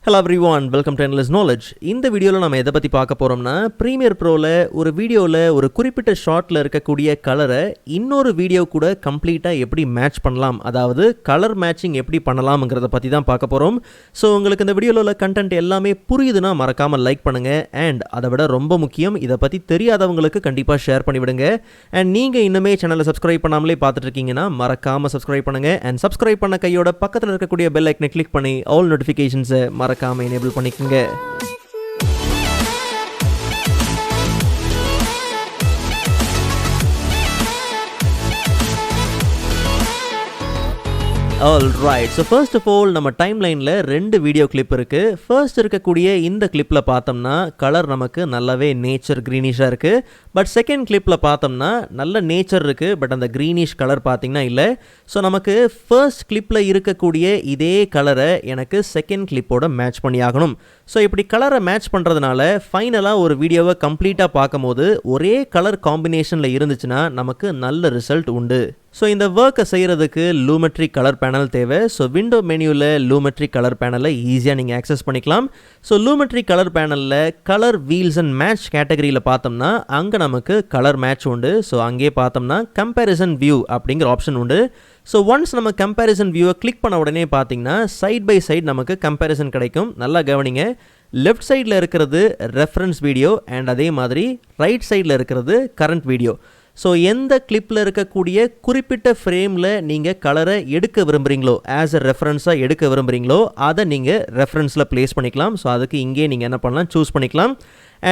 Hello everyone, welcome to Endless Knowledge. இந்த வீடியோவில் நம்ம எதை பற்றி பார்க்க போகிறோம்னா ப்ரீமியர் ப்ரோவில் ஒரு வீடியோவில் ஒரு குறிப்பிட்ட ஷாட்டில் இருக்கக்கூடிய கலரை இன்னொரு வீடியோ கூட கம்ப்ளீட்டாக எப்படி மேட்ச் பண்ணலாம், அதாவது கலர் மேட்சிங் எப்படி பண்ணலாம்ங்கிறத பற்றி தான் பார்க்க போகிறோம். ஸோ உங்களுக்கு இந்த வீடியோவில் உள்ள கண்டென்ட் எல்லாமே புரியுதுன்னா மறக்காமல் லைக் பண்ணுங்கள். அண்ட் அதை விட ரொம்ப முக்கியம், இதை பற்றி தெரியாதவங்களுக்கு கண்டிப்பாக ஷேர் பண்ணிவிடுங்க. அண்ட் நீங்கள் இன்னுமே சேனலை சப்ஸ்கிரைப் பண்ணாமலே பார்த்துட்டு இருக்கீங்கன்னா மறக்காமல் சப்ஸ்கிரைப் பண்ணுங்கள். அண்ட் சப்ஸ்கிரைப் பண்ண கையோட பக்கத்தில் இருக்கக்கூடிய பெல் ஐக்கனை கிளிக் பண்ணி ஆல் நோட்டிஃபிகேஷன்ஸை மறக்காம எனேபிள் பண்ணிக்கங்க. Alright, so first of all நம்ம டைம்லைனில் ரெண்டு வீடியோ கிளிப் இருக்குது. ஃபர்ஸ்ட் இருக்கக்கூடிய இந்த கிளிப்பில் பார்த்தோம்னா கலர் நமக்கு நல்லாவே நேச்சர் க்ரீனிஷாக இருக்குது. பட் செகண்ட் கிளிப்பில் பார்த்தோம்னா நல்ல நேச்சர் இருக்குது, பட் அந்த க்ரீனிஷ் கலர் பார்த்திங்கன்னா இல்லை. ஸோ நமக்கு ஃபர்ஸ்ட் கிளிப்பில் இருக்கக்கூடிய இதே கலரை எனக்கு செகண்ட் கிளிப்போட மேட்ச் பண்ணி ஆகணும். ஸோ இப்படி கலரை மேட்ச் பண்ணுறதுனால ஃபைனலாக ஒரு வீடியோவை கம்ப்ளீட்டாக பார்க்கும்போது ஒரே கலர் காம்பினேஷனில் இருந்துச்சுன்னா நமக்கு நல்ல ரிசல்ட் உண்டு. ஸோ இந்த ஒர்க்கை செய்கிறதுக்கு லூமெட்ரிக் கலர் பேனல் தேவை. ஸோ விண்டோ மெனுவில் லூமெட்ரிக் கலர் பேனலை ஈஸியாக நீங்கள் ஆக்சஸ் பண்ணிக்கலாம். ஸோ லூமெட்ரிக் கலர் பேனலில் கலர் வீல்ஸ் அண்ட் மேட்ச் கேட்டகரியில் பார்த்தோம்னா அங்கே நமக்கு கலர் மேட்ச் உண்டு. ஸோ அங்கே பார்த்தோம்னா கம்பேரிசன் வியூ அப்படிங்கிற ஆப்ஷன் உண்டு. ஸோ ஒன்ஸ் நம்ம கம்பேரிசன் வியூவை கிளிக் பண்ண உடனே பார்த்தீங்கன்னா சைட் பை சைட் நமக்கு கம்பேரிசன் கிடைக்கும். நல்லா கவனிங்க, லெஃப்ட் சைடில் இருக்கிறது ரெஃபரன்ஸ் வீடியோ அண்ட் அதே மாதிரி ரைட் சைடில் இருக்கிறது கரண்ட் வீடியோ. ஸோ எந்த கிளிப்பில் இருக்கக்கூடிய குறிப்பிட்ட ஃப்ரேமில் நீங்கள் கலரை எடுக்க விரும்புகிறீங்களோ, ஆஸ் எ ரெஃபரன்ஸாக எடுக்க விரும்புகிறீங்களோ அதை நீங்கள் ரெஃபரன்ஸில் ப்ளேஸ் பண்ணிக்கலாம். ஸோ அதுக்கு இங்கே நீங்கள் என்ன பண்ணலாம், சூஸ் பண்ணிக்கலாம்.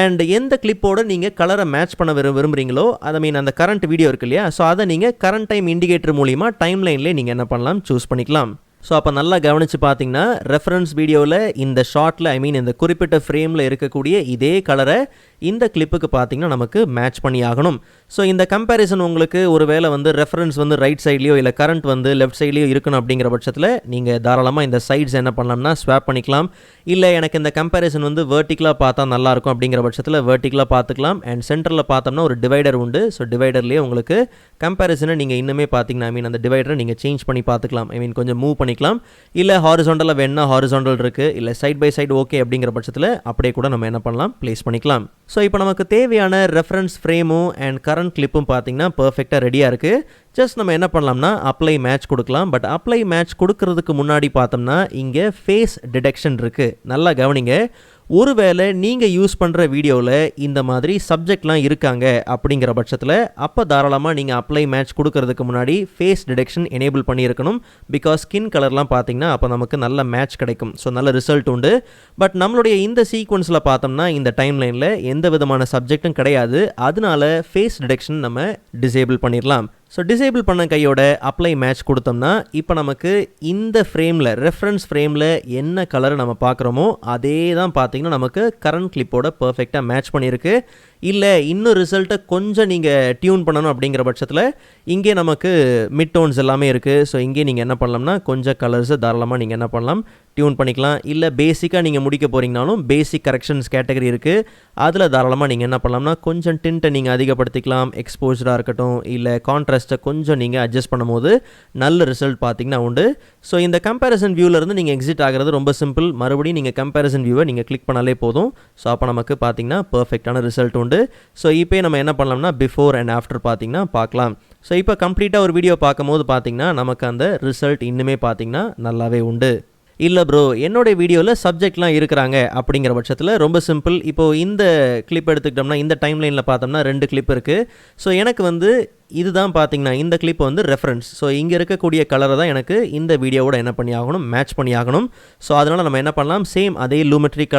அண்ட் எந்த கிளிப்போடு நீங்கள் கலரை மேட்ச் பண்ண விரும்புகிறீங்களோ, அதை மீன் அந்த கரண்ட் வீடியோ இருக்கு இல்லையா, ஸோ அதை நீங்கள் கரண்ட் டைம் இண்டிகேட்டர் மூலிமா டைம்லைன்லேயே நீங்கள் என்ன பண்ணலாம், சூஸ் பண்ணிக்கலாம். ஸோ அப்போ நல்லா கவனித்து பார்த்தீங்கன்னா ரெஃபரன்ஸ் வீடியோவில் இந்த ஷார்ட்டில் இந்த குறிப்பிட்ட ஃப்ரேமில் இருக்கக்கூடிய இதே கலரை இந்த கிளிப்புக்கு பார்த்தீங்கன்னா நமக்கு மேட்ச் பண்ணி ஆகணும். ஸோ இந்த கம்பேரிசன் உங்களுக்கு ஒரு வேளை ரெஃபரன்ஸ் ரைட் சைட்லேயோ இல்லை கரண்ட் லெஃப்ட் சைட்லேயோ இருக்கணும் அப்படிங்கிற பட்சத்தில் நீங்கள் தாராளமாக இந்த சைட்ஸ் என்ன பண்ணலாம்னா ஸ்வாப் பண்ணிக்கலாம். இல்லை எனக்கு இந்த கம்பேரிசன் வேர்ட்டிக்கலாக பார்த்தா நல்லாயிருக்கும் அப்படிங்கிற பட்சத்தில் வேர்ட்டிக்கலாக பார்த்துக்கலாம். அண்ட் சென்டரில் பார்த்தோம்னா ஒரு டிவைடர் உண்டு. ஸோ டிவைடர்லேயே உங்களுக்கு கம்பேரிசனை நீங்கள் இன்னுமே பார்த்தீங்கன்னா அந்த டிவைடரை நீங்கள் சேஞ்ச் பண்ணி பார்த்துக்கலாம். கொஞ்சம் மூவ் பண்ணிக்கலாம். இல்லை ஹாரிசாண்டலாக வேணா ஹாரிசாண்டல் இருக்குது, இல்லை சைட் பை சைடு ஓகே அப்படிங்கிற பட்சத்தில் அப்படியே கூட நம்ம என்ன பண்ணலாம், ப்ளேஸ் பண்ணிக்கலாம். ஸோ இப்போ நமக்கு தேவையான ரெஃபரன்ஸ் ஃப்ரேமும் அண்ட் கரண்ட் கிளிப்பும் பார்த்தீங்கன்னா பர்ஃபெக்டாக ரெடியாக இருக்குது. ஜஸ்ட் நம்ம என்ன பண்ணலாம்னா அப்ளை மேட்ச் கொடுக்கலாம். பட் அப்ளை மேட்ச் கொடுக்கறதுக்கு முன்னாடி பார்த்தோம்னா இங்கே ஃபேஸ் டிடெக்ஷன் இருக்குது. நல்லா கவனிங்க, ஒருவேளை நீங்கள் யூஸ் பண்ணுற வீடியோவில் இந்த மாதிரி சப்ஜெக்ட்லாம் இருக்காங்க அப்படிங்கிற பட்சத்தில் அப்போ தாராளமாக நீங்கள் அப்ளை மேட்ச் கொடுக்கறதுக்கு முன்னாடி ஃபேஸ் டிடெக்ஷன் எனேபிள் பண்ணியிருக்கணும். பிகாஸ் ஸ்கின் கலர்லாம் பார்த்தீங்கன்னா அப்போ நமக்கு நல்ல மேட்ச் கிடைக்கும். ஸோ நல்ல ரிசல்ட் உண்டு. பட் நம்மளுடைய இந்த சீக்வன்ஸில் பார்த்தோம்னா இந்த டைம்லைனில் எந்த விதமான சப்ஜெக்டும் கிடையாது. அதனால ஃபேஸ் டிடெக்ஷன் நம்ம டிசேபிள் பண்ணிடலாம். ஸோ டிசேபிள் பண்ண கையோட அப்ளை மேட்ச் கொடுத்தோம்னா இப்போ நமக்கு இந்த ஃப்ரேமில் ரெஃபரன்ஸ் ஃப்ரேமில் என்ன கலரை நம்ம பார்க்குறோமோ அதே தான் பார்த்தீங்கன்னா நமக்கு கரண்ட் கிளிப்போட பர்ஃபெக்டாக மேட்ச் பண்ணியிருக்கு. இல்லை இன்னும் ரிசல்ட்டை கொஞ்சம் நீங்கள் டியூன் பண்ணணும் அப்படிங்கிற பட்சத்தில் இங்கே நமக்கு மிட் டோன்ஸ் எல்லாமே இருக்குது. ஸோ இங்கே நீங்கள் என்ன பண்ணலாம்னா கொஞ்சம் கலர்ஸை தாராளமாக நீங்கள் என்ன பண்ணலாம், டியூன் பண்ணிக்கலாம். இல்லை பேசிக்காக நீங்கள் முடிக்க போகிறீங்கனாலும் பேசிக் கரெக்ஷன்ஸ் கேட்டகரி இருக்குது. அதில் தாராளமாக நீங்கள் என்ன பண்ணலாம்னா கொஞ்சம் டிண்ட்டை நீங்கள் அதிகப்படுத்திக்கலாம். எக்ஸ்போஜராக இருக்கட்டும், இல்லை கான்ட்ராஸ்ட்டை கொஞ்சம் நீங்கள் அட்ஜஸ்ட் பண்ணும்போது நல்ல ரிசல்ட் பார்த்தீங்கன்னா உண்டு. ஸோ இந்த கம்பேரிசன் வியூவிலேருந்து நீங்கள் எக்ஸிட் ஆகிறது ரொம்ப சிம்பிள். மறுபடியும் நீங்கள் கம்பேரிசன் வியூவை நீங்கள் கிளிக் பண்ணாலே போதும். ஸோ அப்போ நமக்கு பார்த்தீங்கன்னா பர்ஃபெக்டான ரிசல்ட் உண்டு. ஸோ இப்போ நம்ம என்ன பண்ணலாம்னா பிஃபோர் அண்ட் ஆஃப்டர் பார்த்தீங்கன்னா பார்க்கலாம். ஸோ இப்போ கம்ப்ளீட்டாக ஒரு வீடியோ பார்க்கும்போது பார்த்தீங்கன்னா நமக்கு அந்த ரிசல்ட் இன்னுமே பார்த்தீங்கன்னா நல்லாவே உண்டு. இல்லை ப்ரோ, என்னோடய வீடியோவில் சப்ஜெக்ட்லாம் இருக்கிறாங்க அப்படிங்கிற பட்சத்தில் ரொம்ப சிம்பிள். இப்போது இந்த கிளிப் எடுத்துக்கிட்டோம்னா இந்த டைம்லைனில் பார்த்தோம்னா 2 கிளிப் இருக்குது. ஸோ எனக்கு இதுதான் பார்த்தீங்கன்னா இந்த கிளிப் ரெஃபரன்ஸ். ஸோ இங்கே இருக்கக்கூடிய கலரை தான் எனக்கு இந்த வீடியோவோட என்ன பண்ணி ஆகணும், மேட்ச் பண்ணி ஆகணும். ஸோ அதனால் நம்ம என்ன பண்ணலாம், சேம் அதே Lumetri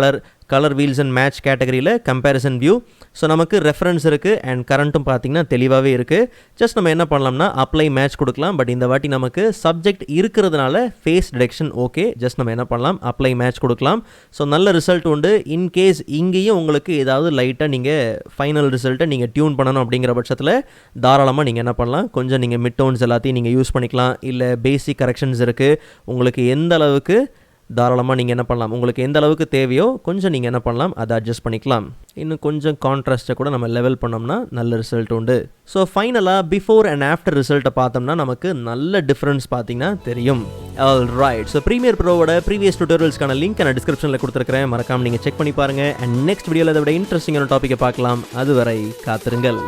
colour wheels and match கேட்டகரியில் கம்பேரிசன் வியூ. ஸோ நமக்கு ரெஃபரன்ஸ் இருக்குது அண்ட் கரண்ட்டும் பார்த்தீங்கன்னா தெளிவாகவே இருக்குது. ஜஸ்ட் நம்ம என்ன பண்ணலாம்னா அப்ளை மேட்ச் கொடுக்கலாம். பட் இந்த வாட்டி நமக்கு சப்ஜெக்ட் இருக்கிறதுனால ஃபேஸ் டிடெக்ஷன் ஓகே. ஜஸ்ட் நம்ம என்ன பண்ணலாம், அப்ளை மேட்ச் கொடுக்கலாம். ஸோ நல்ல ரிசல்ட் உண்டு. இன்கேஸ் இங்கேயும் உங்களுக்கு ஏதாவது லைட்டாக நீங்கள் ஃபைனல் ரிசல்ட்டை நீங்கள் டியூன் பண்ணணும் அப்படிங்கிற பட்சத்தில் தாராளமாக நீங்கள் என்ன பண்ணலாம், கொஞ்சம் நீங்கள் மிட் டோன்ஸ் எல்லாத்தையும் நீங்கள் யூஸ் பண்ணிக்கலாம். இல்லை பேசிக் கரெக்ஷன்ஸ் இருக்குது, உங்களுக்கு எந்த அளவுக்கு தாராளமாக நீங்கள் என்ன பண்ணலாம், உங்களுக்கு எந்த அளவுக்கு தேவையோ கொஞ்சம் நீங்கள் என்ன பண்ணலாம், அதை அட்ஜஸ்ட் பண்ணிக்கலாம். இன்னும் கொஞ்சம் கான்ட்ராஸ்ட்டை கூட நம்ம லெவல் பண்ணோம்னா நல்ல ரிசல்ட் உண்டு. ஸோ ஃபைனலாக பிஃபோர் அண்ட் ஆஃப்டர் ரிசல்ட்டை பார்த்தோம்னா நமக்கு நல்ல டிஃப்ரென்ஸ் பார்த்தீங்கன்னா தெரியும். ஆல்ரைட், ஸோ ப்ரீமியர் ப்ரோவோட ப்ரீவியஸ் டியூட்டோரியல்ஸ்க்கான லிங்க் நான் டிஸ்கிரிப்ஷனில் கொடுத்துருக்கிறேன், மறக்காமல் நீங்கள் செக் பண்ணி பாருங்கள். அண்ட் நெக்ஸ்ட் வீடியோவில் அதை விட இன்ட்ரெஸ்டிங்கான டாப்பிக்கை பார்க்கலாம். அதுவரை காத்திருங்கள்.